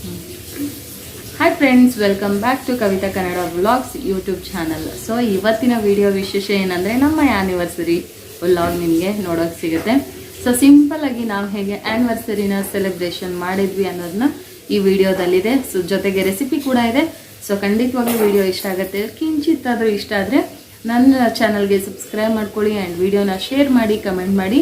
Hi friends, welcome back to Kavitha Kannada vlogs YouTube channel. So ಇವತ್ತಿನ video ವಿಶೇಷ ಏನಂದರೆ ನಮ್ಮ ಆ್ಯನಿವರ್ಸರಿ ವ್ಲಾಗ್ ನಿಮಗೆ ನೋಡೋಕೆ ಸಿಗುತ್ತೆ. ಸೊ ಸಿಂಪಲ್ಲಾಗಿ ನಾವು ಹೇಗೆ ಆ್ಯನಿವರ್ಸರಿನ ಸೆಲೆಬ್ರೇಷನ್ ಮಾಡಿದ್ವಿ ಅನ್ನೋದನ್ನ ಈ ವಿಡಿಯೋದಲ್ಲಿದೆ. ಸೊ ಜೊತೆಗೆ ರೆಸಿಪಿ ಕೂಡ ಇದೆ. ಸೊ ಖಂಡಿತವಾಗ್ಲೂ ವಿಡಿಯೋ ಇಷ್ಟ ಆಗುತ್ತೆ. ಕಿಂಚಿತ್ತಾದರೂ ಇಷ್ಟ ಆದರೆ ನನ್ನ ಚಾನಲ್ಗೆ ಸಬ್ಸ್ಕ್ರೈಬ್ ಮಾಡ್ಕೊಳ್ಳಿ ಆ್ಯಂಡ್ ವಿಡಿಯೋನ ಶೇರ್ ಮಾಡಿ, ಕಮೆಂಟ್ ಮಾಡಿ,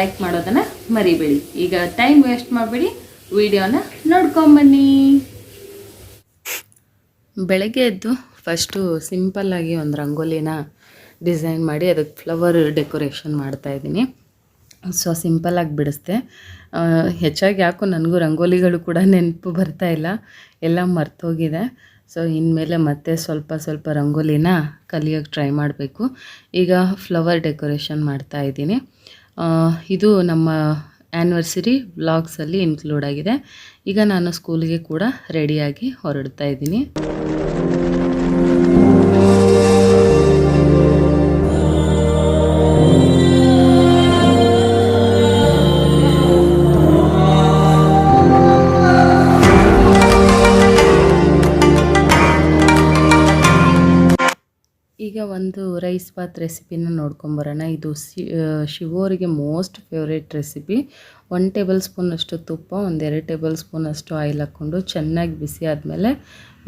ಲೈಕ್ ಮಾಡೋದನ್ನು ಮರಿಬೇಡಿ. ಈಗ ಟೈಮ್ ವೇಸ್ಟ್ ಮಾಡಬೇಡಿ, ವಿಡಿಯೋನ ನೋಡ್ಕೊಂಬನ್ನಿ. ಬೆಳಗ್ಗೆ ಎದ್ದು ಫಸ್ಟು ಸಿಂಪಲ್ಲಾಗಿ ಒಂದು ರಂಗೋಲಿನ ಡಿಸೈನ್ ಮಾಡಿ ಅದಕ್ಕೆ ಫ್ಲವರ್ ಡೆಕೋರೇಷನ್ ಮಾಡ್ತಾಯಿದ್ದೀನಿ. ಸೊ ಸಿಂಪಲ್ಲಾಗಿ ಬಿಡಿಸ್ದೆ. ಹೆಚ್ಚಾಗಿ ಯಾಕೋ ನನಗೂ ರಂಗೋಲಿಗಳು ಕೂಡ ನೆನಪು ಬರ್ತಾಯಿಲ್ಲ, ಎಲ್ಲ ಮರ್ತೋಗಿದೆ. ಸೊ ಇನ್ಮೇಲೆ ಮತ್ತೆ ಸ್ವಲ್ಪ ರಂಗೋಲಿನ ಕಲಿಯೋಕ್ಕೆ ಟ್ರೈ ಮಾಡಬೇಕು. ಈಗ ಫ್ಲವರ್ ಡೆಕೋರೇಷನ್ ಮಾಡ್ತಾಯಿದ್ದೀನಿ. ಇದು ನಮ್ಮ ಆ್ಯನಿವರ್ಸರಿ ವ್ಲಾಗ್ಸಲ್ಲಿ ಇನ್ಕ್ಲೂಡ್ ಆಗಿದೆ. ಈಗ ನಾನು ಸ್ಕೂಲಿಗೆ ಕೂಡ ರೆಡಿಯಾಗಿ ಹೊರಡ್ತಾ ಇದ್ದೀನಿ. ಈಗ ಒಂದು ರೈಸ್ ಬಾತ್ ರೆಸಿಪಿನ ನೋಡ್ಕೊಂಬರೋಣ. ಇದು ಶಿವೋರಿಗೆ ಮೋಸ್ಟ್ ಫೇವ್ರೇಟ್ ರೆಸಿಪಿ. 1 ಟೇಬಲ್ ಸ್ಪೂನಷ್ಟು ತುಪ್ಪ, 1-2 ಟೇಬಲ್ ಸ್ಪೂನಷ್ಟು ಆಯಿಲ್ ಹಾಕ್ಕೊಂಡು ಚೆನ್ನಾಗಿ ಬಿಸಿ ಆದಮೇಲೆ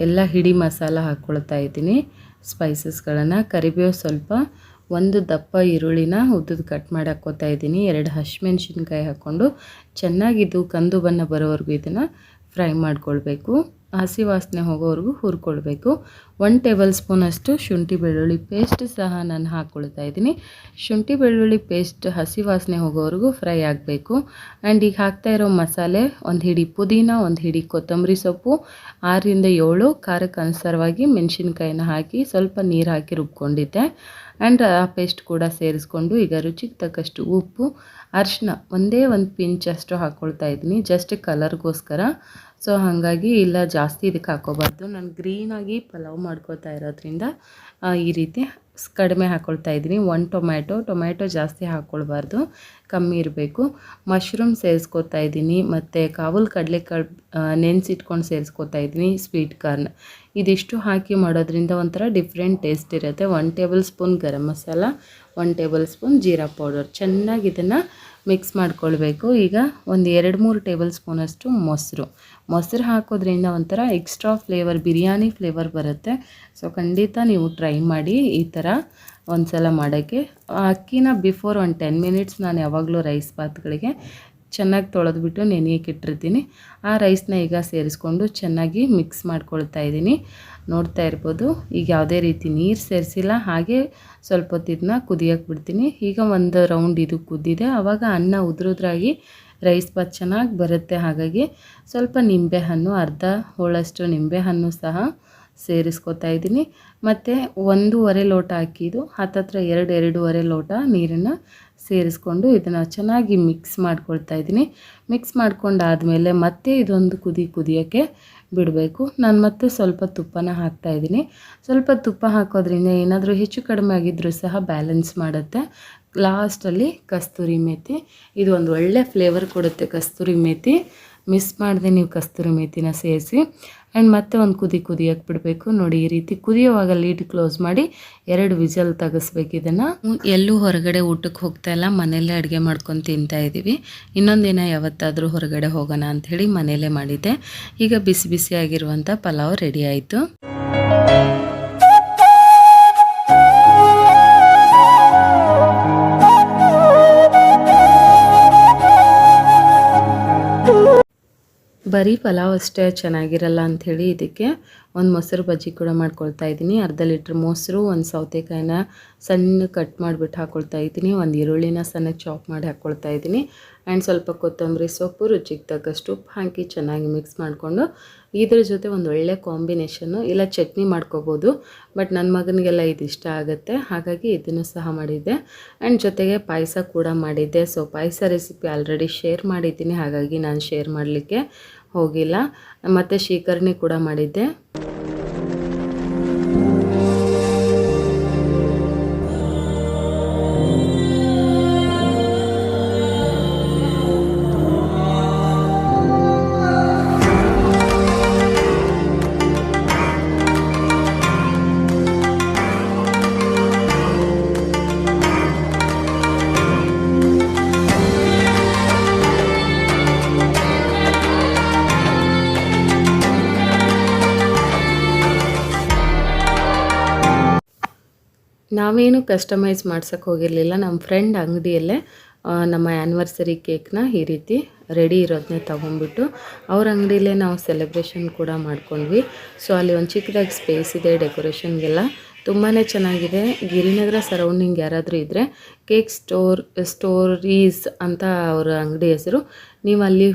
ಎಲ್ಲ ಹಿಡಿ ಮಸಾಲ ಹಾಕ್ಕೊಳ್ತಾ ಇದ್ದೀನಿ. ಸ್ಪೈಸಸ್ಗಳನ್ನು, ಕರಿಬೇವು ಸ್ವಲ್ಪ, 1 ದಪ್ಪ ಈರುಳ್ಳಿನ ಉದ್ದದ ಕಟ್ ಮಾಡಿ ಹಾಕ್ಕೋತಾ ಇದ್ದೀನಿ. 2 ಹಸಿಮೆಣ್ಸಿನ್ಕಾಯಿ ಹಾಕ್ಕೊಂಡು ಚೆನ್ನಾಗಿದ್ದು ಕಂದು ಬಣ್ಣ ಬರೋವರೆಗೂ ಇದನ್ನು ಫ್ರೈ ಮಾಡ್ಕೊಳ್ಬೇಕು. ಹಸಿ ವಾಸನೆ ಹೋಗೋವರೆಗೂ ಹುರ್ಕೊಳ್ಬೇಕು. 1 ಟೇಬಲ್ ಸ್ಪೂನಷ್ಟು ಶುಂಠಿ ಬೆಳ್ಳುಳ್ಳಿ ಪೇಸ್ಟ್ ಸಹ ನಾನು ಹಾಕ್ಕೊಳ್ತಾ ಇದ್ದೀನಿ. ಶುಂಠಿ ಬೆಳ್ಳುಳ್ಳಿ ಪೇಸ್ಟ್ ಹಸಿ ವಾಸನೆ ಹೋಗೋವರೆಗೂ ಫ್ರೈ ಆಗಬೇಕು. ಆ್ಯಂಡ್ ಈಗ ಹಾಕ್ತಾ ಇರೋ ಮಸಾಲೆ, 1 ಹಿಡಿ ಪುದೀನ, 1 ಹಿಡಿ ಕೊತ್ತಂಬರಿ ಸೊಪ್ಪು, 6-7 ಖಾರಕ್ಕೆ ಅನುಸಾರವಾಗಿ ಮೆಣಸಿನ್ಕಾಯಿನ ಹಾಕಿ ಸ್ವಲ್ಪ ನೀರು ಹಾಕಿ ರುಬ್ಕೊಂಡಿದ್ದೆ. ಆ್ಯಂಡ್ ಆ ಪೇಸ್ಟ್ ಕೂಡ ಸೇರಿಸ್ಕೊಂಡು ಈಗ ರುಚಿಗೆ ತಕ್ಕಷ್ಟು ಉಪ್ಪು, ಅರಿಶಿನ ಒಂದೇ 1 ಪಿಂಚ್ ಅಷ್ಟು ಹಾಕ್ಕೊಳ್ತಾ ಇದ್ದೀನಿ, ಜಸ್ಟ್ ಕಲರ್ಗೋಸ್ಕರ. ಸೊ ಹಾಗಾಗಿ ಇಲ್ಲ ಜಾಸ್ತಿ ಇದಕ್ಕೆ ಹಾಕೋಬಾರ್ದು. ನಾನು ಗ್ರೀನಾಗಿ ಪಲಾವ್ ಮಾಡ್ಕೊಳ್ತಾ ಇರೋದ್ರಿಂದ ಈ ರೀತಿ ಕಡಿಮೆ ಹಾಕ್ಕೊಳ್ತಾ ಇದ್ದೀನಿ. 1 ಟೊಮ್ಯಾಟೊ ಜಾಸ್ತಿ ಹಾಕ್ಕೊಳ್ಬಾರ್ದು, ಕಮ್ಮಿ ಇರಬೇಕು. ಮಶ್ರೂಮ್ ಸೇರಿಸ್ಕೊತಾ ಇದ್ದೀನಿ, ಮತ್ತು ಕಾಬೂಲ್ ಕಡಲೆಕಾಳು ನೆನೆಸಿಟ್ಕೊಂಡು ಸೇರಿಸ್ಕೊತಾ ಇದ್ದೀನಿ. ಸ್ವೀಟ್ ಕಾರ್ನ್ ಇದಿಷ್ಟು ಹಾಕಿ ಮಾಡೋದ್ರಿಂದ ಒಂಥರ ಡಿಫ್ರೆಂಟ್ ಟೇಸ್ಟ್ ಇರುತ್ತೆ. 1 tablespoon garam masala, 1 tablespoon jeera powder, ಚೆನ್ನಾಗಿ ಇದನ್ನು ಮಿಕ್ಸ್ ಮಾಡ್ಕೊಳ್ಬೇಕು. ಈಗ 1-2-3 ಟೇಬಲ್ ಸ್ಪೂನಷ್ಟು ಮೊಸರು ಹಾಕೋದ್ರಿಂದ ಒಂಥರ ಎಕ್ಸ್ಟ್ರಾ ಫ್ಲೇವರ್, ಬಿರಿಯಾನಿ ಫ್ಲೇವರ್ ಬರುತ್ತೆ. ಸೊ ಖಂಡಿತ ನೀವು ಟ್ರೈ ಮಾಡಿ ಈ ಥರ ಒಂದು ಸಲ ಮಾಡೋಕ್ಕೆ. ಅಕ್ಕಿನ ಬಿಫೋರ್ 10 ಮಿನಿಟ್ಸ್ ನಾನು ಯಾವಾಗಲೂ ರೈಸ್ ಬಾತ್ಗಳಿಗೆ ಚೆನ್ನಾಗಿ ತೊಳೆದ್ಬಿಟ್ಟು ನೆನೆಯಕ್ಕೆ ಇಟ್ಟಿರ್ತೀನಿ. ಆ ರೈಸ್ನ ಈಗ ಸೇರಿಸ್ಕೊಂಡು ಚೆನ್ನಾಗಿ ಮಿಕ್ಸ್ ಮಾಡ್ಕೊಳ್ತಾ ಇದ್ದೀನಿ. ನೋಡ್ತಾ ಇರ್ಬೋದು, ಈಗ ಯಾವುದೇ ರೀತಿ ನೀರು ಸೇರಿಸಿಲ್ಲ, ಹಾಗೆ ಸ್ವಲ್ಪ ಹೊತ್ತು ಇದನ್ನ ಕುದಿಯೋಕ್ಕೆ ಬಿಡ್ತೀನಿ. ಈಗ 1 ರೌಂಡ್ ಇದು ಕುದ್ದಿದೆ, ಆವಾಗ ಅನ್ನ ಉದುರುದ್ರಾಗಿ ರೈಸ್ ಬಾತ್ ಚೆನ್ನಾಗಿ ಬರುತ್ತೆ. ಹಾಗಾಗಿ ಸ್ವಲ್ಪ ನಿಂಬೆಹಣ್ಣು, ಅರ್ಧ ಹೋಳಷ್ಟು ನಿಂಬೆಹಣ್ಣು ಸಹ ಸೇರಿಸ್ಕೊತಾ ಇದ್ದೀನಿ. ಮತ್ತು 1.5 ಲೋಟ ಅಕ್ಕಿದು ಹತ್ತತ್ರ 2-2.5 ಲೋಟ ನೀರನ್ನು ಸೇರಿಸ್ಕೊಂಡು ಇದನ್ನು ಚೆನ್ನಾಗಿ ಮಿಕ್ಸ್ ಮಾಡ್ಕೊಳ್ತಾ ಇದ್ದೀನಿ. ಮಿಕ್ಸ್ ಮಾಡ್ಕೊಂಡಾದಮೇಲೆ ಮತ್ತೆ ಇದೊಂದು ಕುದಿಯೋಕ್ಕೆ ಬಿಡಬೇಕು. ನಾನು ಮತ್ತೆ ಸ್ವಲ್ಪ ತುಪ್ಪನ ಹಾಕ್ತಾಯಿದ್ದೀನಿ. ಸ್ವಲ್ಪ ತುಪ್ಪ ಹಾಕೋದ್ರಿಂದ ಏನಾದರೂ ಹೆಚ್ಚು ಕಡಿಮೆ ಆಗಿದ್ದರೂ ಸಹ ಬ್ಯಾಲೆನ್ಸ್ ಮಾಡುತ್ತೆ. ಲಾಸ್ಟಲ್ಲಿ ಕಸ್ತೂರಿ ಮೇಥಿ, ಇದು ಒಂದು ಒಳ್ಳೆ ಫ್ಲೇವರ್ ಕೊಡುತ್ತೆ. ಕಸ್ತೂರಿ ಮೇಥಿ ಮಿಸ್ ಮಾಡಿದೆ ನೀವು ಕಸ್ತೂರಿ ಮೇಥಿನ ಸೇರಿಸಿ. ಆ್ಯಂಡ್ ಮತ್ತೆ ಒಂದು ಕುದಿಯೋಕ್ಕೆ ಬಿಡಬೇಕು. ನೋಡಿ, ಈ ರೀತಿ ಕುದಿಯೋವಾಗ ಲೀಡ್ ಕ್ಲೋಸ್ ಮಾಡಿ 2 ವಿಸಲ್ ತೆಗಿಸ್ಬೇಕು. ಇದನ್ನು ಎಲ್ಲೂ ಹೊರಗಡೆ ಊಟಕ್ಕೆ ಹೋಗ್ತಾ ಇಲ್ಲ, ಮನೆಯಲ್ಲೇ ಅಡುಗೆ ಮಾಡ್ಕೊಂಡು ತಿಂತಾ ಇದ್ದೀವಿ. ಇನ್ನೊಂದು ದಿನ ಯಾವತ್ತಾದರೂ ಹೊರಗಡೆ ಹೋಗೋಣ ಅಂಥೇಳಿ ಮನೆಯಲ್ಲೇ ಮಾಡಿದ್ದೆ. ಈಗ ಬಿಸಿ ಬಿಸಿಯಾಗಿರುವಂಥ ಪಲಾವ್ ರೆಡಿ ಆಯಿತು. ಬರೀ ಪಲಾವ್ ಅಷ್ಟೇ ಚೆನ್ನಾಗಿರಲ್ಲ ಅಂಥೇಳಿ ಇದಕ್ಕೆ ಒಂದು ಮೊಸರು ಬಜ್ಜಿ ಕೂಡ ಮಾಡ್ಕೊಳ್ತಾ ಇದ್ದೀನಿ. ಅರ್ಧ ಲೀಟ್ರ್ ಮೊಸರು, 1 ಸೌತೆಕಾಯಿನ ಸಣ್ಣ ಕಟ್ ಮಾಡಿಬಿಟ್ಟು ಹಾಕ್ಕೊಳ್ತಾ ಇದ್ದೀನಿ, 1 ಈರುಳ್ಳಿನ ಸಣ್ಣಗೆ ಚಾಪ್ ಮಾಡಿ ಹಾಕ್ಕೊಳ್ತಾ ಇದ್ದೀನಿ. ಆ್ಯಂಡ್ ಸ್ವಲ್ಪ ಕೊತ್ತಂಬರಿ ಸೊಪ್ಪು, ರುಚಿಗೆ ತಕ್ಕಷ್ಟು ಉಪ್ಪು ಹಾಕಿ ಚೆನ್ನಾಗಿ ಮಿಕ್ಸ್ ಮಾಡಿಕೊಂಡು ಇದ್ರ ಜೊತೆ ಒಂದು ಒಳ್ಳೆ ಕಾಂಬಿನೇಷನ್ನು, ಇಲ್ಲ ಚಟ್ನಿ ಮಾಡ್ಕೋಬೋದು. ಬಟ್ ನನ್ನ ಮಗನಿಗೆಲ್ಲ ಇದು ಇಷ್ಟ ಆಗುತ್ತೆ, ಹಾಗಾಗಿ ಇದನ್ನು ಸಹ ಮಾಡಿದ್ದೆ. ಆ್ಯಂಡ್ ಜೊತೆಗೆ ಪಾಯಸ ಕೂಡ ಮಾಡಿದ್ದೆ. ಸೊ ಪಾಯಸ ರೆಸಿಪಿ ಆಲ್ರೆಡಿ ಶೇರ್ ಮಾಡಿದ್ದೀನಿ, ಹಾಗಾಗಿ ನಾನು ಶೇರ್ ಮಾಡಲಿಕ್ಕೆ ಹೋಗಿಲ್ಲ. ಮತ್ತು ಶೀಕರಣೆ ಕೂಡ ಮಾಡಿದ್ದೆ. ನಾವೇನು ಕಸ್ಟಮೈಸ್ ಮಾಡ್ಸೋಕ್ಕೆ ಹೋಗಿರಲಿಲ್ಲ. ನಮ್ಮ ಫ್ರೆಂಡ್ ಅಂಗಡಿಯಲ್ಲೇ ನಮ್ಮ ಆ್ಯನಿವರ್ಸರಿ ಕೇಕ್ನ ಈ ರೀತಿ ರೆಡಿ ಇರೋದನ್ನೇ ತೊಗೊಂಡ್ಬಿಟ್ಟು ಅವ್ರ ಅಂಗಡಿಯಲ್ಲೇ ನಾವು ಸೆಲೆಬ್ರೇಷನ್ ಕೂಡ ಮಾಡ್ಕೊಂಡ್ವಿ. ಸೊ ಅಲ್ಲಿ ಒಂದು ಚಿಕ್ಕದಾಗಿ ಸ್ಪೇಸ್ ಇದೆ ಡೆಕೋರೇಷನ್ಗೆಲ್ಲ, ತುಂಬಾ ಚೆನ್ನಾಗಿದೆ. ಗಿರಿನಗರ ಸರೌಂಡಿಂಗ್ ಯಾರಾದರೂ ಇದ್ದರೆ ಕೇಕ್ ಸ್ಟೋರೀಸ್ ಅಂತ ಅವರ ಅಂಗಡಿ ಹೆಸರು. ನೀವು ಅಲ್ಲಿ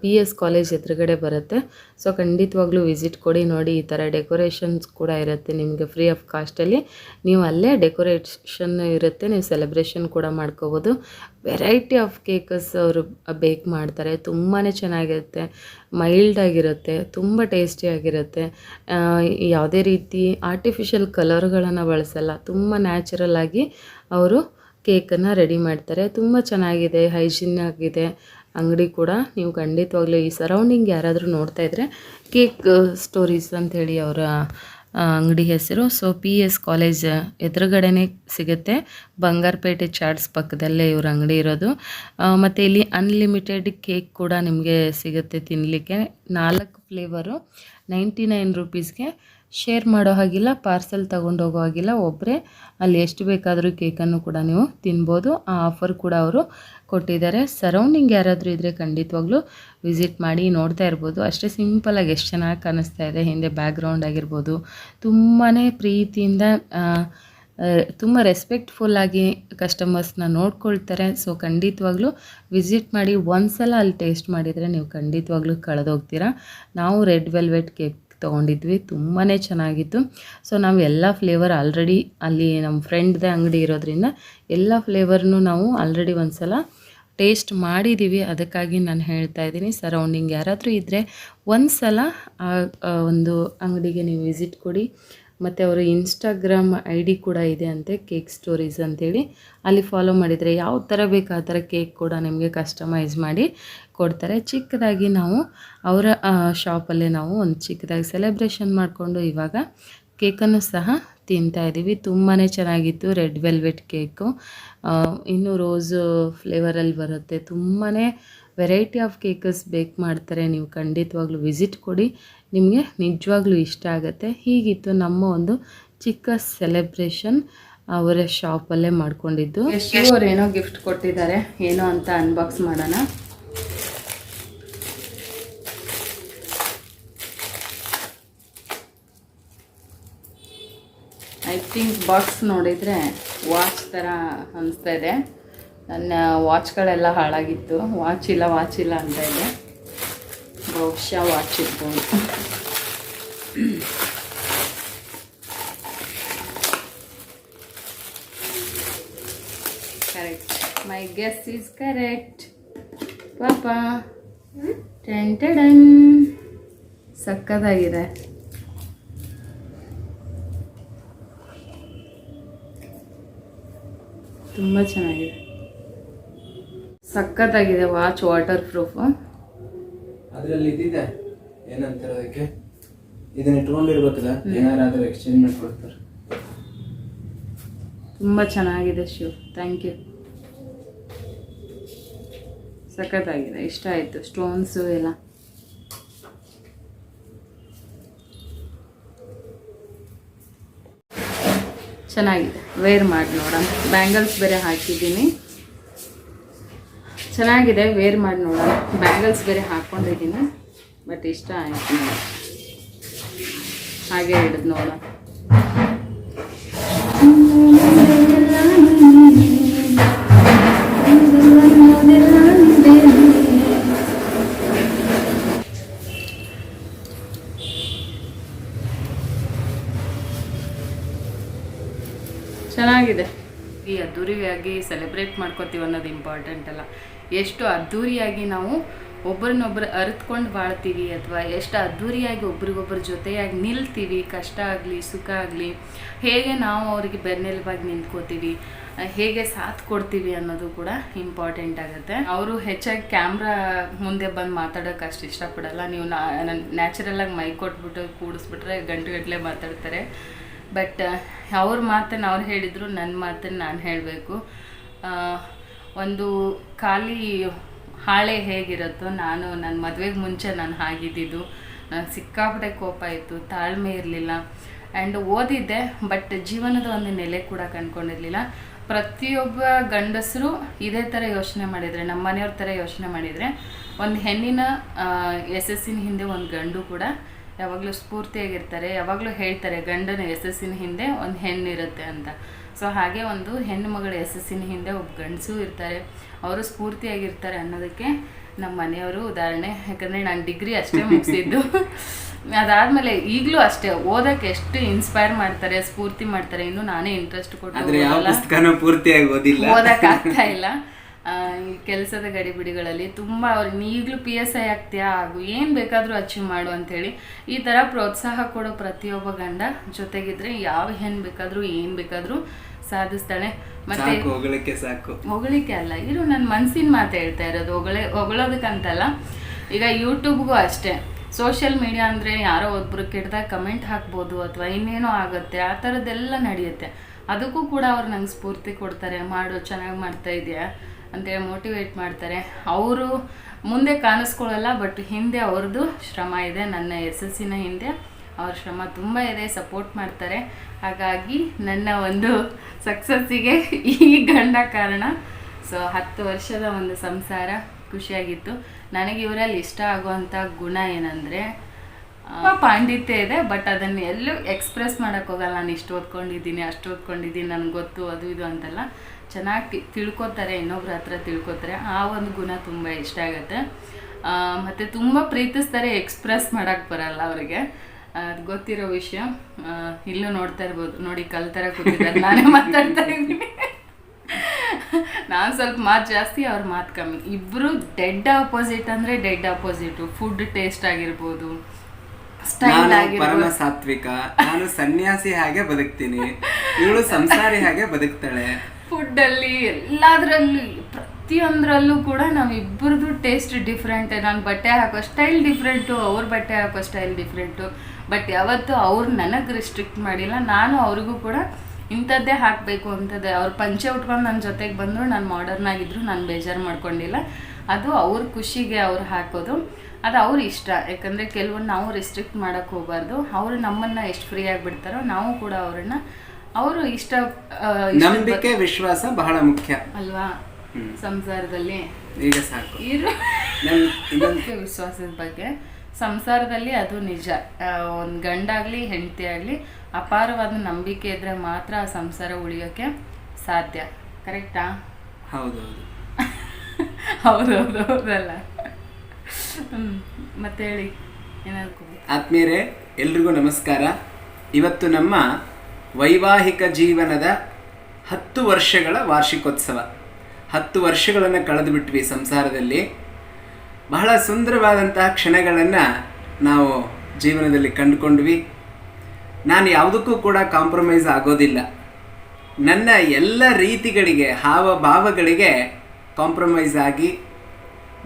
PS ಕಾಲೇಜ್ ಎದುರುಗಡೆ ಬರುತ್ತೆ. ಸೊ ಖಂಡಿತವಾಗ್ಲೂ ವಿಸಿಟ್ ಕೊಡಿ. ನೋಡಿ, ಈ ಥರ ಡೆಕೋರೇಷನ್ಸ್ ಕೂಡ ಇರುತ್ತೆ ನಿಮಗೆ ಫ್ರೀ ಆಫ್ ಕಾಸ್ಟಲ್ಲಿ. ನೀವು ಅಲ್ಲೇ ಡೆಕೋರೇಷನ್ ಇರುತ್ತೆ, ನೀವು ಸೆಲೆಬ್ರೇಷನ್ ಕೂಡ ಮಾಡ್ಕೋಬೋದು. ವೆರೈಟಿ ಆಫ್ ಕೇಕಸ್ ಅವರು ಬೇಕ್ ಮಾಡ್ತಾರೆ, ತುಂಬಾ ಚೆನ್ನಾಗಿರುತ್ತೆ, ಮೈಲ್ಡಾಗಿರುತ್ತೆ, ತುಂಬ ಟೇಸ್ಟಿಯಾಗಿರುತ್ತೆ. ಯಾವುದೇ ರೀತಿ ಆರ್ಟಿಫಿಷಿಯಲ್ ಕಲರ್ಗಳನ್ನು ಬಳಸಲ್ಲ, ತುಂಬ ನ್ಯಾಚುರಲ್ ಆಗಿ ಅವರು ಕೇಕನ್ನು ರೆಡಿ ಮಾಡ್ತಾರೆ. ತುಂಬ ಚೆನ್ನಾಗಿದೆ, ಹೈಜಿನ್ ಆಗಿದೆ ಅಂಗಡಿ ಕೂಡ. ನೀವು ಖಂಡಿತವಾಗ್ಲೂ ಈ ಸರೌಂಡಿಂಗ್ ಯಾರಾದರೂ ನೋಡ್ತಾ ಇದ್ದರೆ ಕೇಕ್ ಸ್ಟೋರೀಸ್ ಅಂಥೇಳಿ ಅವರ ಅಂಗಡಿ ಹೆಸರು. ಸೊ PS ಕಾಲೇಜ್ ಎದುರುಗಡೆನೇ ಸಿಗುತ್ತೆ, ಬಂಗಾರಪೇಟೆ ಚಾಟ್ಸ್ ಪಕ್ಕದಲ್ಲೇ ಇವ್ರ ಅಂಗಡಿ ಇರೋದು. ಮತ್ತು ಇಲ್ಲಿ ಅನ್ಲಿಮಿಟೆಡ್ ಕೇಕ್ ಕೂಡ ನಿಮಗೆ ಸಿಗುತ್ತೆ ತಿನ್ನಲಿಕ್ಕೆ. 4 ಫ್ಲೇವರು 99 ರುಪೀಸ್ಗೆ. ಶೇರ್ ಮಾಡೋ ಹಾಗಿಲ್ಲ, ಪಾರ್ಸೆಲ್ ತೊಗೊಂಡೋಗೋ ಹಾಗಿಲ್ಲ, ಒಬ್ಬರೇ ಅಲ್ಲಿ ಎಷ್ಟು ಬೇಕಾದರೂ ಕೇಕನ್ನು ಕೂಡ ನೀವು ತಿನ್ಬೋದು. ಆ ಆಫರ್ ಕೂಡ ಅವರು ಕೊಟ್ಟಿದ್ದಾರೆ. ಸರೌಂಡಿಂಗ್ ಯಾರಾದರೂ ಇದ್ದರೆ ಖಂಡಿತವಾಗ್ಲೂ ವಿಸಿಟ್ ಮಾಡಿ. ನೋಡ್ತಾ ಇರ್ಬೋದು, ಅಷ್ಟೇ ಸಿಂಪಲಾಗಿ ಎಷ್ಟು ಚೆನ್ನಾಗಿ ಕಾಣಿಸ್ತಾ ಇದೆ. ಹಿಂದೆ ಬ್ಯಾಕ್ಗ್ರೌಂಡ್ ಆಗಿರ್ಬೋದು, ತುಂಬಾ ಪ್ರೀತಿಯಿಂದ ತುಂಬ ರೆಸ್ಪೆಕ್ಟ್ಫುಲ್ಲಾಗಿ ಕಸ್ಟಮರ್ಸ್ನ ನೋಡ್ಕೊಳ್ತಾರೆ. ಸೊ ಖಂಡಿತವಾಗ್ಲೂ ವಿಸಿಟ್ ಮಾಡಿ. ಒಂದ್ಸಲ ಅಲ್ಲಿ ಟೇಸ್ಟ್ ಮಾಡಿದರೆ ನೀವು ಖಂಡಿತವಾಗ್ಲೂ ಕಳೆದೋಗ್ತೀರಾ. ನಾವು ರೆಡ್ ವೆಲ್ವೆಟ್ ಕೇಕ್ ತೊಗೊಂಡಿದ್ವಿ, ತುಂಬಾ ಚೆನ್ನಾಗಿತ್ತು. ಸೊ ನಾವು ಎಲ್ಲ ಫ್ಲೇವರ್ ಆಲ್ರೆಡಿ ಅಲ್ಲಿ ನಮ್ಮ ಫ್ರೆಂಡ್ದೇ ಅಂಗಡಿ ಇರೋದ್ರಿಂದ ಎಲ್ಲ ಫ್ಲೇವರ್ನು ನಾವು ಆಲ್ರೆಡಿ ಒಂದು ಸಲ ಟೇಸ್ಟ್ ಮಾಡಿದ್ದೀವಿ. ಅದಕ್ಕಾಗಿ ನಾನು ಹೇಳ್ತಾ ಇದ್ದೀನಿ, ಸರೌಂಡಿಂಗ್ ಯಾರಾದರೂ ಇದ್ದರೆ ಒಂದು ಸಲ ಒಂದು ಅಂಗಡಿಗೆ ನೀವು ವಿಸಿಟ್ ಕೊಡಿ. ಮತ್ತು ಅವರು ಇನ್ಸ್ಟಾಗ್ರಾಮ್ ID ಕೂಡ ಇದೆ ಅಂತೆ, ಕೇಕ್ ಸ್ಟೋರೀಸ್ ಅಂತೇಳಿ. ಅಲ್ಲಿ ಫಾಲೋ ಮಾಡಿದರೆ ಯಾವ ಥರ ಬೇಕು ಆ ಥರ ಕೇಕ್ ಕೂಡ ನಿಮಗೆ ಕಸ್ಟಮೈಸ್ ಮಾಡಿ ಕೊಡ್ತಾರೆ. ಚಿಕ್ಕದಾಗಿ ನಾವು ಅವರ ಶಾಪಲ್ಲೇ ನಾವು ಒಂದು ಚಿಕ್ಕದಾಗಿ ಸೆಲೆಬ್ರೇಷನ್ ಮಾಡಿಕೊಂಡು ಇವಾಗ ಕೇಕನ್ನು ಸಹ ತಿಂತಾಯಿದ್ದೀವಿ. ತುಂಬಾ ಚೆನ್ನಾಗಿತ್ತು ರೆಡ್ ವೆಲ್ವೆಟ್ ಕೇಕು. ಇನ್ನು ರೋಸ್ ಫ್ಲೇವರಲ್ಲಿ ಬರುತ್ತೆ. ತುಂಬಾ ವೆರೈಟಿ ಆಫ್ ಕೇಕಸ್ ಬೇಕ್ ಮಾಡ್ತಾರೆ. ನೀವು ಖಂಡಿತವಾಗ್ಲೂ ವಿಸಿಟ್ ಕೊಡಿ, ನಿಮಗೆ ನಿಜವಾಗ್ಲೂ ಇಷ್ಟ ಆಗುತ್ತೆ. ಹೀಗಿತ್ತು ನಮ್ಮ ಒಂದು ಚಿಕ್ಕ ಸೆಲೆಬ್ರೇಷನ್ ಅವರ ಶಾಪಲ್ಲೇ ಮಾಡ್ಕೊಂಡಿದ್ದು. ಅವ್ರು ಏನೋ ಗಿಫ್ಟ್ ಕೊಟ್ಟಿದ್ದಾರೆ, ಏನೋ ಅಂತ ಅನ್ಬಾಕ್ಸ್ ಮಾಡೋಣ. ಐ ಥಿಂಕ್ ಬಾಕ್ಸ್ ನೋಡಿದರೆ ವಾಚ್ ಥರ ಅನಿಸ್ತಾ ಇದೆ. ನನ್ನ ವಾಚ್ಗಳೆಲ್ಲ ಹಾಳಾಗಿತ್ತು, ವಾಚ್ ಇಲ್ಲ ಅಂತ ಇದೆ. ಬಹುಶಃ ವಾಚ್ ಇರ್ಬೋದು. Correct, my guess is correct. ಪಾಪಾ ಟೆನ್ ಸಕ್ಕತ್ತಾಗಿದೆ. ತುಂಬ ಚೆನ್ನಾಗಿದೆ, ಸಕ್ಕತ್ತಾಗಿದೆ ವಾಚ್. Water proof. ಅದರಲ್ಲಿ ಇದಿದೆ, ಏನಂತಾರದಕ್ಕೆ, ಇದನ್ನ ಇಟ್ಕೊಂಡಿರ್ಬೇಕಲ್ಲ, ಏನಾರಾದ್ರೂ ಎಕ್ಸ್ಚೇಂಜ್ ಮಾಡ್ಕೊಡ್ತಾರೆ. ತುಂಬ ಚೆನ್ನಾಗಿದೆ ಶಿವ್, ಥ್ಯಾಂಕ್ ಯು. ಸಖತ್ತಾಗಿದೆ, ಇಷ್ಟ ಆಯಿತು. ಸ್ಟೋನ್ಸು ಎಲ್ಲ ಚೆನ್ನಾಗಿದೆ. ವೇರ್ ಮಾಡಿ ನೋಡೋಣ. ಬ್ಯಾಂಗಲ್ಸ್ ಬೇರೆ ಹಾಕಿದ್ದೀನಿ, ಚೆನ್ನಾಗಿದೆ. ವೇರ್ ಮಾಡಿ ನೋಡೋಣ. ಬ್ಯಾಂಗಲ್ಸ್ ಬೇರೆ ಹಾಕ್ಕೊಂಡಿದ್ದೀನಿ, ಬಟ್ ಇಷ್ಟ ಆಯಿತು. ಹಾಗೆ ಹಿಡಿದು ನೋಡೋಣ. ಚೆನ್ನಾಗಿದೆ. ಈ ಅದ್ದೂರಿಯಾಗಿ ಸೆಲೆಬ್ರೇಟ್ ಮಾಡ್ಕೋತೀವಿ ಅನ್ನೋದು ಇಂಪಾರ್ಟೆಂಟ್ ಅಲ್ಲ, ಎಷ್ಟು ಅದ್ದೂರಿಯಾಗಿ ನಾವು ಒಬ್ಬರನ್ನೊಬ್ಬರು ಅರಿತ್ಕೊಂಡು ಬಾಳ್ತೀವಿ, ಅಥವಾ ಎಷ್ಟು ಅದ್ದೂರಿಯಾಗಿ ಒಬ್ರಿಗೊಬ್ಬರ ಜೊತೆಯಾಗಿ ನಿಲ್ತೀವಿ. ಕಷ್ಟ ಆಗಲಿ ಸುಖ ಆಗಲಿ, ಹೇಗೆ ನಾವು ಅವರಿಗೆ ಬೆನ್ನೆಲುಬಾಗಿ ನಿಂತ್ಕೋತೀವಿ, ಹೇಗೆ ಸಾಥ್ ಕೊಡ್ತೀವಿ ಅನ್ನೋದು ಕೂಡ ಇಂಪಾರ್ಟೆಂಟ್ ಆಗುತ್ತೆ. ಅವರು ಹೆಚ್ಚಾಗಿ ಕ್ಯಾಮ್ರಾ ಮುಂದೆ ಬಂದು ಮಾತಾಡೋಕೆ ಅಷ್ಟು ಇಷ್ಟಪಡಲ್ಲ. ನೀವು ನ್ಯಾಚುರಲಾಗಿ ಮೈ ಕೊಟ್ಬಿಟ್ಟು ಕೂಡಿಸ್ಬಿಟ್ರೆ ಗಂಟೆಗಟ್ಟಲೆ ಮಾತಾಡ್ತಾರೆ. ಬಟ್ ಅವ್ರ ಮಾತನ್ನು ಅವ್ರು ಹೇಳಿದರು, ನನ್ನ ಮಾತನ್ನು ನಾನು ಹೇಳಬೇಕು. ಒಂದು ಖಾಲಿ ಹಾಳೆ ಹೇಗಿರುತ್ತೋ, ನಾನು ನನ್ನ ಮದುವೆಗೆ ಮುಂಚೆ ನಾನು ಹಾಗಿದ್ದಿದ್ದು. ನನಗೆ ಸಿಕ್ಕಾಪಟ್ಟೆ ಕೋಪ ಇತ್ತು, ತಾಳ್ಮೆ ಇರಲಿಲ್ಲ. ಆ್ಯಂಡ್ ಓದಿದ್ದೆ, ಬಟ್ ಜೀವನದ ಒಂದು ನೆಲೆ ಕೂಡ ಕಂಡ್ಕೊಂಡಿರಲಿಲ್ಲ. ಪ್ರತಿಯೊಬ್ಬ ಗಂಡಸರು ಇದೇ ಥರ ಯೋಚನೆ ಮಾಡಿದರೆ, ನಮ್ಮ ಮನೆಯವ್ರ ಥರ ಯೋಚನೆ ಮಾಡಿದರೆ, ಒಂದು ಹೆಣ್ಣಿನ ಯಶಸ್ಸಿನ ಹಿಂದೆ ಒಂದು ಗಂಡು ಕೂಡ ಯಾವಾಗಲೂ ಸ್ಫೂರ್ತಿಯಾಗಿರ್ತಾರೆ. ಯಾವಾಗಲೂ ಹೇಳ್ತಾರೆ ಗಂಡನ ಯಶಸ್ಸಿನ ಹಿಂದೆ ಒಂದು ಹೆಣ್ಣಿರುತ್ತೆ ಅಂತ. ಸೊ ಹಾಗೆ ಒಂದು ಹೆಣ್ಣು ಮಗಳ ಯಶಸ್ಸಿನ ಹಿಂದೆ ಒಬ್ಬ ಗಂಡಸು ಇರ್ತಾರೆ, ಅವರು ಸ್ಫೂರ್ತಿಯಾಗಿರ್ತಾರೆ ಅನ್ನೋದಕ್ಕೆ ನಮ್ಮ ಮನೆಯವರು ಉದಾಹರಣೆ. ಯಾಕಂದರೆ ನಾನು ಡಿಗ್ರಿ ಅಷ್ಟೇ ಮುಗಿಸಿದ್ದು. ಅದಾದಮೇಲೆ ಈಗಲೂ ಅಷ್ಟೇ ಓದೋಕ್ಕೆ ಎಷ್ಟು ಇನ್ಸ್ಪೈರ್ ಮಾಡ್ತಾರೆ, ಸ್ಫೂರ್ತಿ ಮಾಡ್ತಾರೆ. ಇನ್ನೂ ನಾನೇ ಇಂಟ್ರೆಸ್ಟ್ ಕೊಟ್ಟು ಓದೋಕ್ಕಾಗ್ತಾ ಇಲ್ಲ. ಈ ಕೆಲಸದ ಗಡಿಬಿಡಿಗಳಲ್ಲಿ ತುಂಬ ಅವ್ರನ್ನ ಈಗಲೂ PSI ಆಗ್ತೀಯಾ, ಆಗು, ಏನು ಬೇಕಾದರೂ ಅಚೀವ್ ಮಾಡು ಅಂಥೇಳಿ ಈ ಥರ ಪ್ರೋತ್ಸಾಹ ಕೊಡೋ ಪ್ರತಿಯೊಬ್ಬ ಗಂಡ ಜೊತೆಗಿದ್ರೆ ಯಾವ ಹೆಣ್ಣು ಬೇಕಾದರೂ ಏನು ಬೇಕಾದರೂ ಸಾಧಿಸ್ತಾಳೆ. ಮತ್ತೆ ಹೊಗಳಿಕೆ ಅಲ್ಲ, ಇರು ನನ್ನ ಮನಸ್ಸಿನ ಮಾತು ಹೇಳ್ತಾ ಇರೋದು, ಹೊಗಳೋದಕ್ಕಂತಲ್ಲ. ಈಗ ಯೂಟ್ಯೂಬ್ಗೂ ಅಷ್ಟೇ, ಸೋಷಿಯಲ್ ಮೀಡಿಯಾ ಅಂದರೆ ಯಾರೋ ಒಬ್ಬರು ಕೆಟ್ಟದಾಗ ಕಮೆಂಟ್ ಹಾಕ್ಬೋದು ಅಥವಾ ಇನ್ನೇನೋ ಆಗುತ್ತೆ, ಆ ಥರದ್ದೆಲ್ಲ ನಡೆಯುತ್ತೆ. ಅದಕ್ಕೂ ಕೂಡ ಅವ್ರು ನಂಗೆ ಸ್ಫೂರ್ತಿ ಕೊಡ್ತಾರೆ, ಮಾಡು, ಚೆನ್ನಾಗಿ ಮಾಡ್ತಾ ಇದೆಯಾ ಅಂತೇಳಿ ಮೋಟಿವೇಟ್ ಮಾಡ್ತಾರೆ. ಅವರು ಮುಂದೆ ಕಾಣಿಸ್ಕೊಳ್ಳಲ್ಲ, ಬಟ್ ಹಿಂದೆ ಅವ್ರದ್ದು ಶ್ರಮ ಇದೆ. ನನ್ನ ಯಶಸ್ಸಿನ ಹಿಂದೆ ಅವ್ರ ಶ್ರಮ ತುಂಬ ಇದೆ, ಸಪೋರ್ಟ್ ಮಾಡ್ತಾರೆ. ಹಾಗಾಗಿ ನನ್ನ ಒಂದು ಸಕ್ಸಸ್ಸಿಗೆ ಈ ಗಂಡ ಕಾರಣ. ಸೊ 10 ವರ್ಷದ ಒಂದು ಸಂಸಾರ ಖುಷಿಯಾಗಿತ್ತು. ನನಗೆ ಇವರಲ್ಲಿ ಇಷ್ಟ ಆಗುವಂಥ ಗುಣ ಏನಂದರೆ, ಪಾಂಡಿತ್ಯ ಇದೆ, ಬಟ್ ಅದನ್ನು ಎಲ್ಲೂ ಎಕ್ಸ್ಪ್ರೆಸ್ ಮಾಡೋಕ್ಕೋಗಲ್ಲ. ನಾನು ಇಷ್ಟು ಓದ್ಕೊಂಡಿದ್ದೀನಿ, ಅಷ್ಟು ಓದ್ಕೊಂಡಿದ್ದೀನಿ, ನನಗೆ ಗೊತ್ತು, ಅದು ಇದು ಅಂತಲ್ಲ. ಚೆನ್ನಾಗಿ ತಿಳ್ಕೊತಾರೆ, ಇನ್ನೊಬ್ರ ಹತ್ರ ತಿಳ್ಕೊತಾರೆ. ಆ ಒಂದು ಗುಣ ತುಂಬ ಇಷ್ಟ ಆಗುತ್ತೆ. ಮತ್ತು ತುಂಬ ಪ್ರೀತಿಸ್ತಾರೆ, ಎಕ್ಸ್ಪ್ರೆಸ್ ಮಾಡೋಕ್ಕೆ ಬರಲ್ಲ ಅವರಿಗೆ, ಅದು ಗೊತ್ತಿರೋ ವಿಷಯ. ಇಲ್ಲೂ ನೋಡ್ತಾ ಇರ್ಬೋದು, ನೋಡಿ ಕಲ್ತರ ಕೂತಿದ್ದಾರೆ, ನಾನೇ ಮಾತಾಡ್ತಾ ಇದ್ದೀನಿ. ನಾನು ಸ್ವಲ್ಪ ಮಾತು ಜಾಸ್ತಿ, ಅವ್ರ ಮಾತು ಕಮ್ಮಿ. ಇಬ್ಬರು ಡೆಡ್ ಆಪೋಸಿಟ್ ಅಂದರೆ ಡೆಡ್ ಆಪೋಸಿಟು. ಫುಡ್ ಟೇಸ್ಟ್ ಆಗಿರ್ಬೋದು, ಸ್ಟೈಲ್ ಆಗಿರ್ಬೋದು. ಸಾತ್ವಿಕ, ನಾನು ಸನ್ಯಾಸಿ ಹಾಗೆ ಬದುಕ್ತೀನಿ, ಇವಳು ಸಂಸಾರಿ ಹಾಗೆ ಬದುಕ್ತಾಳೆ. ಫುಡ್ಡಲ್ಲಿ ಎಲ್ಲದರಲ್ಲಿ ಪ್ರತಿಯೊಂದರಲ್ಲೂ ಕೂಡ ನಾವಿಬ್ಬರದು ಟೇಸ್ಟ್ ಡಿಫ್ರೆಂಟ್. ನಾನು ಬಟ್ಟೆ ಹಾಕೋ ಸ್ಟೈಲ್ ಡಿಫ್ರೆಂಟು, ಅವ್ರ ಬಟ್ಟೆ ಹಾಕೋ ಸ್ಟೈಲ್ ಡಿಫ್ರೆಂಟು. ಬಟ್ ಯಾವತ್ತೂ ಅವ್ರು ನನಗೆ ರಿಸ್ಟ್ರಿಕ್ಟ್ ಮಾಡಿಲ್ಲ, ನಾನು ಅವ್ರಿಗೂ ಕೂಡ ಇಂಥದ್ದೇ ಹಾಕಬೇಕು ಅಂತದ್ದೇ. ಅವ್ರು ಪಂಚೆ ಉಟ್ಕೊಂಡು ನನ್ನ ಜೊತೆಗೆ ಬಂದರು, ನಾನು ಮಾಡರ್ನ್ ಆಗಿದ್ರು, ನಾನು ಬೇಜಾರು ಮಾಡ್ಕೊಂಡಿಲ್ಲ. ಅದು ಅವ್ರ ಖುಷಿಗೆ ಅವ್ರು ಹಾಕೋದು, ಅದು ಅವ್ರ ಇಷ್ಟ. ಯಾಕಂದರೆ ಕೆಲವೊಂದು ನಾವು ರಿಸ್ಟ್ರಿಕ್ಟ್ ಮಾಡೋಕ್ಕೆ ಹೋಗಬಾರ್ದು. ಅವರು ನಮ್ಮನ್ನು ಎಷ್ಟು ಫ್ರೀ ಆಗಿಬಿಡ್ತಾರೋ ನಾವು ಕೂಡ ಅವರನ್ನು, ಅವರು ಇಷ್ಟ, ನಂಬಿಕೆ ವಿಶ್ವಾಸ ಬಹಳ ಮುಖ್ಯ ಅಲ್ವಾ ಸಂಸಾರದಲ್ಲಿ. ಈಗ ಸಾಕು ವಿಶ್ವಾಸದ ಬಗ್ಗೆ ಸಂಸಾರದಲ್ಲಿ ಅದು ನಿಜ. ಒಂದು ಗಂಡಾಗಲಿ ಹೆಂಡತಿ ಆಗಲಿ ಅಪಾರವಾದ ನಂಬಿಕೆ ಇದ್ದರೆ ಮಾತ್ರ ಆ ಸಂಸಾರ ಉಳಿಯೋಕ್ಕೆ ಸಾಧ್ಯ. ಕರೆಕ್ಟಾ? ಹೌದೌದು. ಹೌದೌದಲ್ಲ. ಮತ್ತೆ ಹೇಳಿ ಏನಾದ್ರು. ಆತ್ಮೀಯರೇ, ಎಲ್ರಿಗೂ ನಮಸ್ಕಾರ. ಇವತ್ತು ನಮ್ಮ ವೈವಾಹಿಕ ಜೀವನದ 10 ವರ್ಷಗಳ ವಾರ್ಷಿಕೋತ್ಸವ. 10 ವರ್ಷಗಳನ್ನು ಕಳೆದು ಬಿಟ್ವಿ ಸಂಸಾರದಲ್ಲಿ. ಬಹಳ ಸುಂದರವಾದಂತಹ ಕ್ಷಣಗಳನ್ನು ನಾವು ಜೀವನದಲ್ಲಿ ಕಂಡುಕೊಂಡ್ವಿ. ನಾನು ಯಾವುದಕ್ಕೂ ಕೂಡ ಕಾಂಪ್ರಮೈಸ್ ಆಗೋದಿಲ್ಲ. ನನ್ನ ಎಲ್ಲ ರೀತಿಗಳಿಗೆ, ಹಾವಭಾವಗಳಿಗೆ ಕಾಂಪ್ರಮೈಸ್ ಆಗಿ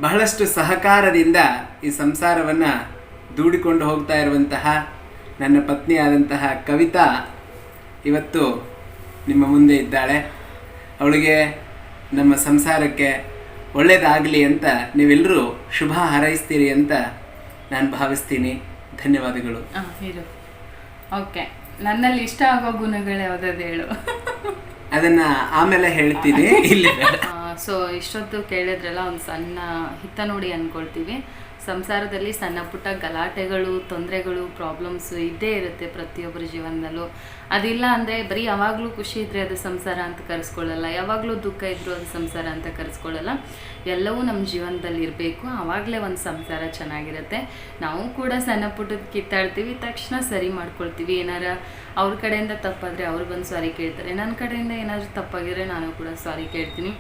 ಬಹಳಷ್ಟು ಸಹಕಾರದಿಂದ ಈ ಸಂಸಾರವನ್ನು ದೂಡಿಕೊಂಡು ಹೋಗ್ತಾ ಇರುವಂತಹ ನನ್ನ ಪತ್ನಿಯಾದಂತಹ ಕವಿತಾ ಇವತ್ತು ನಿಮ್ಮ ಮುಂದೆ ಇದ್ದಾಳೆ. ಅವಳಿಗೆ ನಮ್ಮ ಸಂಸಾರಕ್ಕೆ ಒಳ್ಳೆಯದಾಗಲಿ ಅಂತ ನೀವೆಲ್ಲರೂ ಶುಭ ಹಾರೈಸ್ತೀರಿ ಅಂತ ನಾನು ಭಾವಿಸ್ತೀನಿ. ಧನ್ಯವಾದಗಳು. ಓಕೆ, ನನ್ನಲ್ಲಿ ಇಷ್ಟ ಆಗೋ ಗುಣಗಳು ಯಾವುದಾದ್ರು ಹೇಳು. ಅದನ್ನು ಆಮೇಲೆ ಹೇಳ್ತೀನಿ. ಇಲ್ಲಿ ಸೊ ಇಷ್ಟೊತ್ತು ಕೇಳಿದ್ರಲ್ಲ, ಒಂದು ಸಣ್ಣ ಹಿತ ನೋಡಿ ಅಂದ್ಕೊಳ್ತೀವಿ. ಸಂಸಾರದಲ್ಲಿ ಸಣ್ಣ ಪುಟ್ಟ ಗಲಾಟೆಗಳು, ತೊಂದರೆಗಳು, ಪ್ರಾಬ್ಲಮ್ಸು ಇದ್ದೇ ಇರುತ್ತೆ ಪ್ರತಿಯೊಬ್ಬರ ಜೀವನದಲ್ಲೂ. ಅದಿಲ್ಲ ಅಂದರೆ ಬರೀ ಯಾವಾಗಲೂ ಖುಷಿ ಇದ್ದರೆ ಅದು ಸಂಸಾರ ಅಂತ ಕರೆಸ್ಕೊಳ್ಳಲ್ಲ, ಯಾವಾಗಲೂ ದುಃಖ ಇದ್ದರೂ ಅದು ಸಂಸಾರ ಅಂತ ಕರೆಸ್ಕೊಳ್ಳಲ್ಲ. ಎಲ್ಲವೂ ನಮ್ಮ ಜೀವನದಲ್ಲಿ ಇರಬೇಕು, ಆವಾಗಲೇ ಒಂದು ಸಂಸಾರ ಚೆನ್ನಾಗಿರುತ್ತೆ. ನಾವು ಕೂಡ ಸಣ್ಣ ಪುಟ್ಟದ ಕಿತ್ತಾಡ್ತೀವಿ, ತಕ್ಷಣ ಸರಿ ಮಾಡ್ಕೊಳ್ತೀವಿ. ಏನಾರ ಅವ್ರ ಕಡೆಯಿಂದ ತಪ್ಪಾದರೆ ಅವ್ರು ಬಂದು ಸಾರಿ ಕೇಳ್ತಾರೆ, ನನ್ನ ಕಡೆಯಿಂದ ಏನಾದರೂ ತಪ್ಪಾಗಿದ್ರೆ ನಾನು ಕೂಡ ಸಾರಿ ಕೇಳ್ತೀನಿ.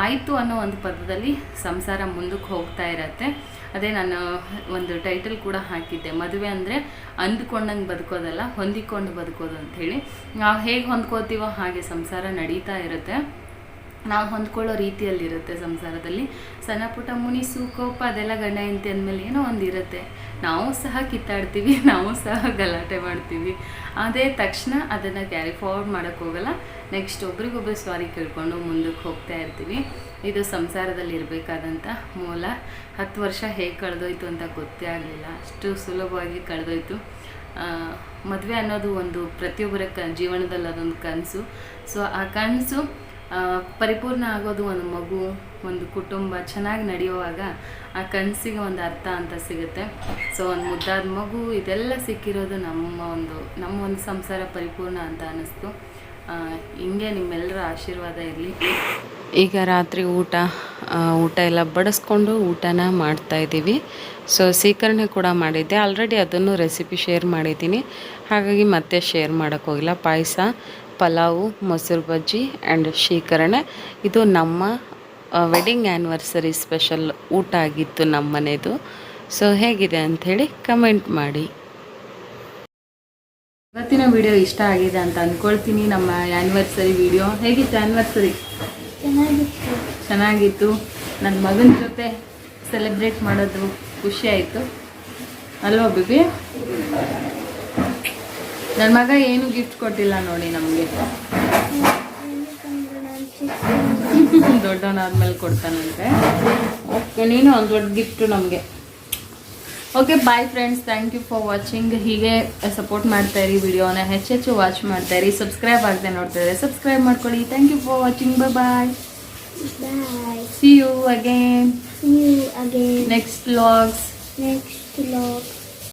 ಆಯಿತು ಅನ್ನೋ ಒಂದು ಪದದಲ್ಲಿ ಸಂಸಾರ ಮುಂದಕ್ಕೆ ಹೋಗ್ತಾ ಇರತ್ತೆ. ಅದೇ ನಾನು ಒಂದು ಟೈಟಲ್ ಕೂಡ ಹಾಕಿದ್ದೆ, ಮದುವೆ ಅಂದರೆ ಅಂದ್ಕೊಂಡಂಗೆ ಬದುಕೋದಲ್ಲ, ಹೊಂದಿಕೊಂಡು ಬದುಕೋದು ಅಂಥೇಳಿ. ನಾವು ಹೇಗೆ ಹೊಂದ್ಕೋತೀವೋ ಹಾಗೆ ಸಂಸಾರ ನಡೀತಾ ಇರುತ್ತೆ. ನಾವು ಹೊಂದ್ಕೊಳ್ಳೋ ರೀತಿಯಲ್ಲಿರುತ್ತೆ ಸಂಸಾರದಲ್ಲಿ. ಸಣ್ಣ ಪುಟ್ಟ ಮುನಿಸು, ಕೋಪ ಅದೆಲ್ಲ ಗಂಡ ಹೆಂಡತಿ ಅಂದಮೇಲೆ ಏನೋ ಒಂದು ಇರುತ್ತೆ. ನಾವು ಸಹ ಕಿತ್ತಾಡ್ತೀವಿ, ನಾವು ಸಹ ಗಲಾಟೆ ಮಾಡ್ತೀವಿ. ಅದೇ ತಕ್ಷಣ ಅದನ್ನು ಕ್ಯಾರಿ ಫಾರ್ವರ್ಡ್ ಮಾಡೋಕ್ಕೆ ಹೋಗಲ್ಲ. ನೆಕ್ಸ್ಟ್ ಒಬ್ರಿಗೊಬ್ಬರು ಸಾರಿ ಕೇಳ್ಕೊಂಡು ಮುಂದಕ್ಕೆ ಹೋಗ್ತಾ ಇರ್ತೀವಿ. ಇದು ಸಂಸಾರದಲ್ಲಿ ಇರಬೇಕಾದಂಥ ಮೂಲ. 10 ವರ್ಷ ಹೇಗೆ ಕಳೆದೋಯ್ತು ಅಂತ ಗೊತ್ತೇ ಆಗಲಿಲ್ಲ, ಅಷ್ಟು ಸುಲಭವಾಗಿ ಕಳೆದೋಯ್ತು. ಮದುವೆ ಅನ್ನೋದು ಒಂದು ಪ್ರತಿಯೊಬ್ಬರ ಜೀವನದಲ್ಲಿ ಅದೊಂದು ಕನಸು. ಸೊ ಆ ಕನಸು ಪರಿಪೂರ್ಣ ಆಗೋದು ಒಂದು ಮಗು, ಒಂದು ಕುಟುಂಬ ಚೆನ್ನಾಗಿ ನಡೆಯುವಾಗ ಆ ಕನಸಿಗೆ ಒಂದು ಅರ್ಥ ಅಂತ ಸಿಗುತ್ತೆ. ಸೊ ಒಂದು ಮುದ್ದಾದ ಮಗು ಇದೆಲ್ಲ ಸಿಕ್ಕಿರೋದು ನಮ್ಮ ಒಂದು ಸಂಸಾರ ಪರಿಪೂರ್ಣ ಅಂತ ಅನ್ನಿಸ್ತು. ಹಿಂಗೆ ನಿಮ್ಮೆಲ್ಲರ ಆಶೀರ್ವಾದ ಇರಲಿ. ಈಗ ರಾತ್ರಿ ಊಟ ಎಲ್ಲ ಬಡಿಸ್ಕೊಂಡು ಊಟನ ಮಾಡ್ತಾಯಿದ್ದೀವಿ. ಸೊ ಸೀಕರಣೆ ಕೂಡ ಮಾಡಿದ್ದೆ ಆಲ್ರೆಡಿ, ಅದನ್ನು ರೆಸಿಪಿ ಶೇರ್ ಮಾಡಿದ್ದೀನಿ, ಹಾಗಾಗಿ ಮತ್ತೆ ಶೇರ್ ಮಾಡೋಕ್ಕೆ ಹೋಗಿಲ್ಲ. ಪಾಯಸ, ಪಲಾವು, ಮೊಸರು ಬಜ್ಜಿ ಆ್ಯಂಡ್ ಶೀಕರಣೆ. ಇದು ನಮ್ಮ ವೆಡ್ಡಿಂಗ್ ಆ್ಯನಿವರ್ಸರಿ ಸ್ಪೆಷಲ್ ಊಟ ಆಗಿತ್ತು ನಮ್ಮ ಮನೆಯದು. ಸೊ ಹೇಗಿದೆ ಅಂಥೇಳಿ ಕಮೆಂಟ್ ಮಾಡಿ. ಇವತ್ತಿನ ವಿಡಿಯೋ ಇಷ್ಟ ಆಗಿದೆ ಅಂತ ಅಂದ್ಕೊಳ್ತೀನಿ. ನಮ್ಮ ಆ್ಯನಿವರ್ಸರಿ ವಿಡಿಯೋ ಹೇಗಿತ್ತು? ಆ್ಯನಿವರ್ಸರಿ ಚೆನ್ನಾಗಿತ್ತು. ನನ್ನ ಮಗನ ಜೊತೆ ಸೆಲೆಬ್ರೇಟ್ ಮಾಡೋದು ಖುಷಿ ಆಯಿತು ಅಲ್ವಾ ಬೇಬಿ? ನನ್ನ ಮಗ ಏನು ಗಿಫ್ಟ್ ಕೊಟ್ಟಿಲ್ಲ ನೋಡಿ ನಮಗೆ. ದೊಡ್ಡವನಾದ್ಮೇಲೆ ಕೊಡ್ತಾನಂತೆ. ಓಕೆ, ನೀನು ಒಂದು ದೊಡ್ಡ ಗಿಫ್ಟು ನಮಗೆ. Okay, bye friends, thank you for watching. ಹೀಗೆ ಸಪೋರ್ಟ್ ಮಾಡ್ತಾಯಿರಿ, ವಿಡಿಯೋನ ಹೆಚ್ಚೆಚ್ಚು ವಾಚ್ ಮಾಡ್ತಾಯಿರಿ. ಸಬ್ಸ್ಕ್ರೈಬ್ ಆಗದೆ ನೋಡ್ತಾಯಿದ್ರೆ ಸಬ್ಸ್ಕ್ರೈಬ್ ಮಾಡ್ಕೊಳ್ಳಿ. Thank you for watching. Bye. See you again. Next vlogs.